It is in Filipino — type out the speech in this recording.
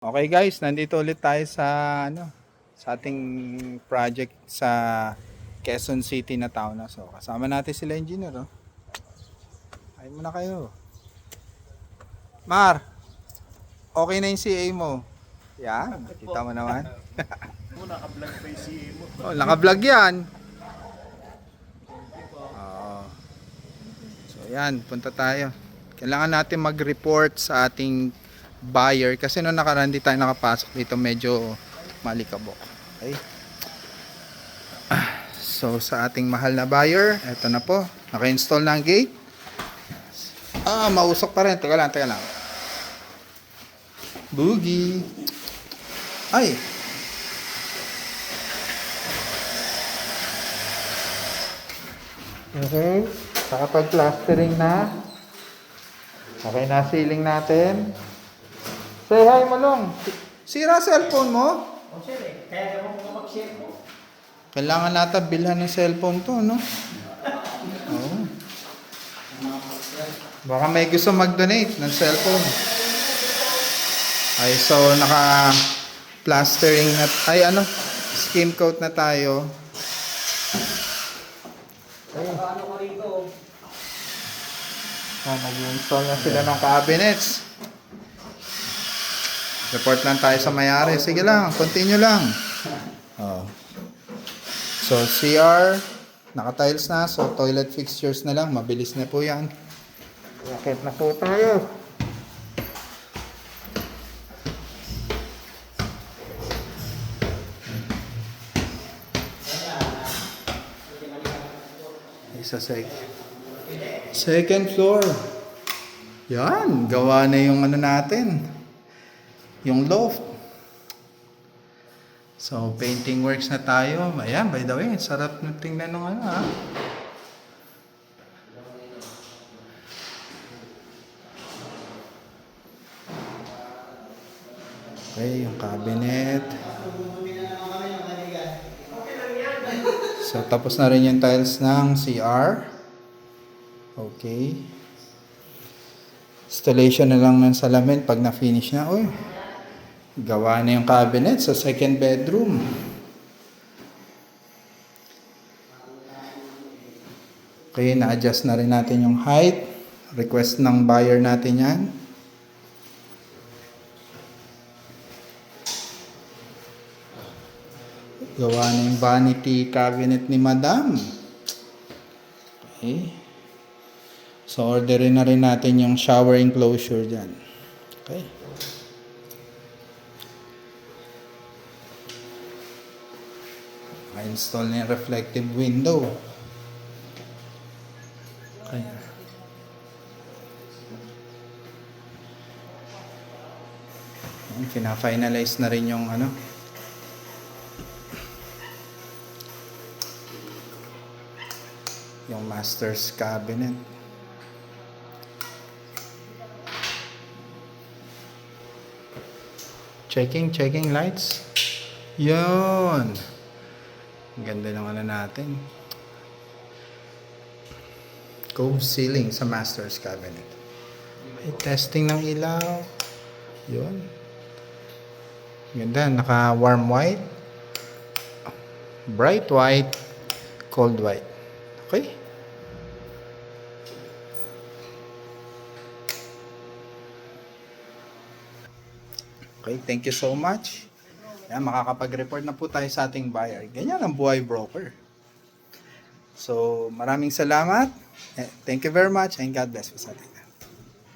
Okay guys, nandito ulit tayo sa sa ating project sa Quezon City na town. So kasama natin sila engineer, oh. Ay muna kayo. Mar, okay na yung CA mo. Yan, kita mo naman. Naka-vlog pa yung CA mo. Oh, naka-vlog yan. Oo. So yan, punta tayo. Kailangan natin mag-report sa ating buyer kasi nung nakaraan di tayo nakapasok dito, medyo malikabok. Okay. So sa ating mahal na buyer, eto na po, naka-install na ang gate. Mausok pa rin. Teka lang. Boogie. Ay. Okay. Nakapag-plastering na. Okay na ceiling natin. Say hi mo lang. Sira cellphone mo? Oh, sir, kaya naman mo mag-share mo. Kailangan natin bilhan ng cellphone to, no? Oo. Baka may gusto mag-donate ng cellphone. Ay, so naka-plastering na, skim coat na tayo. Ano ko rito? Nag-install na sila ng cabinets. Report lang tayo sa may-ari. Sige lang, continue lang. Oh. So, CR, naka-tiles na. So, toilet fixtures na lang. Mabilis na po yan. Rakit na po tayo. Isa second floor. Yan, gawa na yung natin. Yung loft. So, painting works na tayo. Ayan, by the way, sarap ng tingnan ng ha. Okay, yung cabinet. So, tapos na rin yung tiles ng CR. Okay. Installation na lang ng salamin pag na-finish na. Uy, gawa na yung cabinet sa second bedroom. Okay, na-adjust na rin natin yung height. Request ng buyer natin yan. Gawa na yung vanity cabinet ni Madam. Okay. So, orderin na rin natin yung shower enclosure dyan. Okay. Install na yung reflective window. Okay. Pina-finalize na rin yung yung master's cabinet. Checking lights. Yun. Ang ganda ng natin. Cove ceiling sa master's cabinet. May testing ng ilaw. Yun. Ganda. Naka warm white. Bright white. Cold white. Okay. Okay, thank you so much. Yan, makakapag-report na po tayo sa ating buyer. Ganyan ang buhay broker. So, maraming salamat. Thank you very much and God bless po sa atin.